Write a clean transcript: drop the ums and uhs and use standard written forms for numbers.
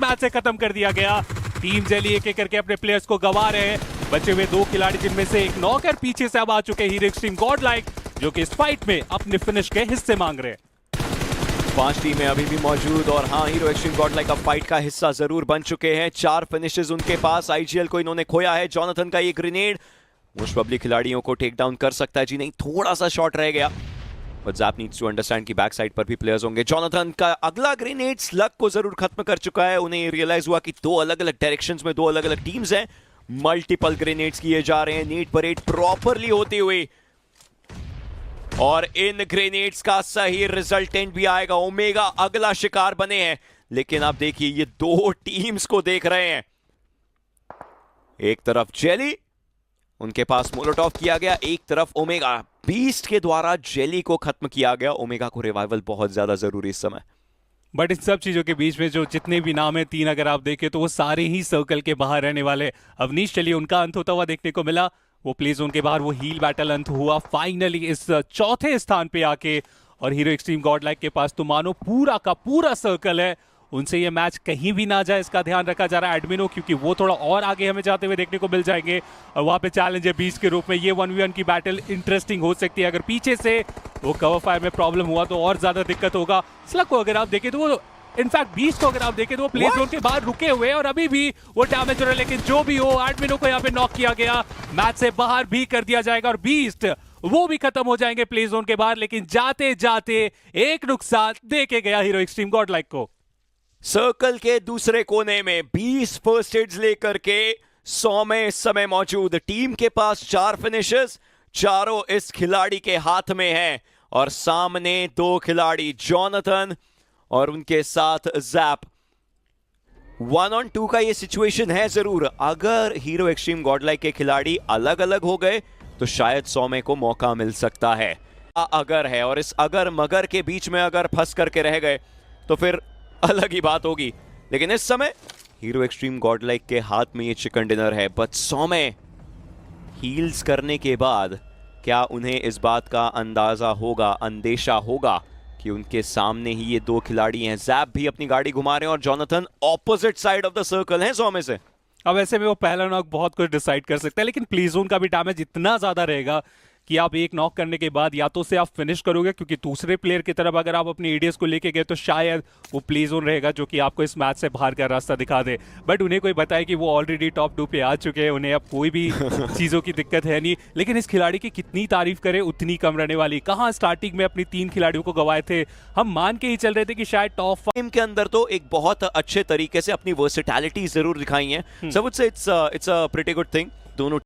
Match से खत्म कर दिया गया। टीम जेली एक एक करके अपने प्लेयर्स को गंवा रहे हैं। बचे हुए 2 खिलाड़ी जिनमें से एक नॉक और पीछे से अब आ चुके हीरो एक्सट्रीम गॉडलाइक, जो कि इस फाइट में अपने फिनिश के हिस्से मांग रहे हैं। 5 टीमें अभी भी मौजूद और हाँ, हीरो एक्सट्रीम गॉडलाइक अब फाइट का हिस्सा जरूर बन चुके हैं। 4 फिनिशेस उनके पास। आईजीएल को इन्होंने खोया है। जोनाथन का ये ग्रेनेड मोस्ट प्रोबेबली खिलाड़ियों को टेक डाउन कर सकता है। जी नहीं, थोड़ा सा शॉट रह गया। But Zap needs to understand कि बैक साइड पर भी प्लेयर्स होंगे। जोनाथन का अगला ग्रेनेड स्लग को जरूर खत्म कर चुका है। उन्हें रियलाइज हुआ कि 2 अलग अलग डायरेक्शंस में 2 अलग अलग टीम्स हैं। मल्टीपल ग्रेनेड्स किए जा रहे हैं नीड परेड प्रॉपरली होते हुए, और इन ग्रेनेड्स का सही रिजल्टेंट भी आएगा। ओमेगा अगला शिकार बने हैं, लेकिन आप देखिए ये 2 टीम्स को देख रहे हैं। एक तरफ जेली, उनके पास मोलोटॉव किया गया, एक तरफ ओमेगा। बीस्ट के द्वारा जेली को खत्म किया गया। ओमेगा को रिवाइवल बहुत ज्यादा जरूरी इस समय। बट इन सब चीजों के बीच में जो जितने भी नाम है 3 अगर आप देखें तो वो सारे ही सर्कल के बाहर रहने वाले। अवनीश चलिए उनका अंत होता हुआ देखने को मिला। वो प्ले जोन के बाहर वो हील बैटल अंत हुआ फाइनली इस चौथे स्थान पे आके। और हीरो एक्सट्रीम गॉडलाइक के पास तो मानो पूरा का पूरा सर्कल है। उनसे ये मैच कहीं भी ना जाए इसका ध्यान रखा जा रहा है एडमिनो, क्योंकि वो थोड़ा और आगे हमें जाते हुए देखने को मिल जाएंगे। और वहां पे चैलेंज है 20 के रूप में। ये 1v1 की बैटल इंटरेस्टिंग हो सकती है। अगर पीछे से वो कवर फायर में प्रॉब्लम हुआ तो और ज्यादा दिक्कत होगा। स्लग को अगर आप देखें तो वो इनफैक्ट 20 को अगर आप देखें तो वो प्ले जोन के बाहर रुके हुए और अभी भी वो डैमेज हो रहा है। लेकिन जो भी हो, एडमिनो को यहाँ पे नॉक किया गया, मैच से बाहर भी कर दिया जाएगा। और बीस्ट वो भी खत्म हो जाएंगे प्ले जोन के बाहर। लेकिन जाते जाते एक नुकसान देके गया हीरो एक्सट्रीम गॉडलाइक को। सर्कल के दूसरे कोने में 20 फर्स्ट एड्स लेकर के 100 में इस समय मौजूद। टीम के पास 4 फिनिशेस, चारों इस खिलाड़ी के हाथ में हैं। और सामने 2 खिलाड़ी, जोनाथन और उनके साथ ज़ैप। 1 on 2 का ये सिचुएशन है जरूर। अगर हीरो एक्सट्रीम गॉडलाइक के खिलाड़ी अलग अलग हो गए तो शायद 100 में को मौका मिल सकता है। अगर है, और इस अगर मगर के बीच में अगर फंस करके रह गए तो फिर अलग ही बात होगी। लेकिन इस समय हीरो एक्सट्रीम गॉडलाइक के हाथ में ये चिकन डिनर है। बट 100 में हील्स करने के बाद क्या उन्हें इस बात का अंदाजा होगा, अंदेशा होगा कि उनके सामने ही ये 2 खिलाड़ी हैं। ज़ैप भी अपनी गाड़ी घुमा रहे हैं और Jonathan opposite side of the circle हैं 100 में से। अब ऐसे में वो पहला नॉक बहुत कुछ डिसाइड कर सकता है। लेकिन प्ले जोन का भी डैमेज इतना ज्यादा रहेगा कि आप एक नॉक करने के बाद या तो से आप फिनिश करोगे, क्योंकि दूसरे प्लेयर की तरफ अगर आप अपने एडीएस को लेके गए तो शायद वो प्ले जोन रहेगा जो कि आपको इस मैच से बाहर का रास्ता दिखा दे। बट उन्हें कोई बताए कि वो ऑलरेडी टॉप 2 पे आ चुके हैं, उन्हें अब कोई भी चीज़ों की दिक्कत है नहीं। लेकिन इस खिलाड़ी की कितनी तारीफ करें उतनी कम रहने वाली। कहाँ स्टार्टिंग में अपनी 3 खिलाड़ियों को गंवाए थे, हम मान के ही चल रहे थे कि शायद टॉप 5 टीम के अंदर तो एक बहुत अच्छे तरीके से अपनी वर्सेटैलिटी जरूर दिखाई है। So it's a pretty good thing. दोनों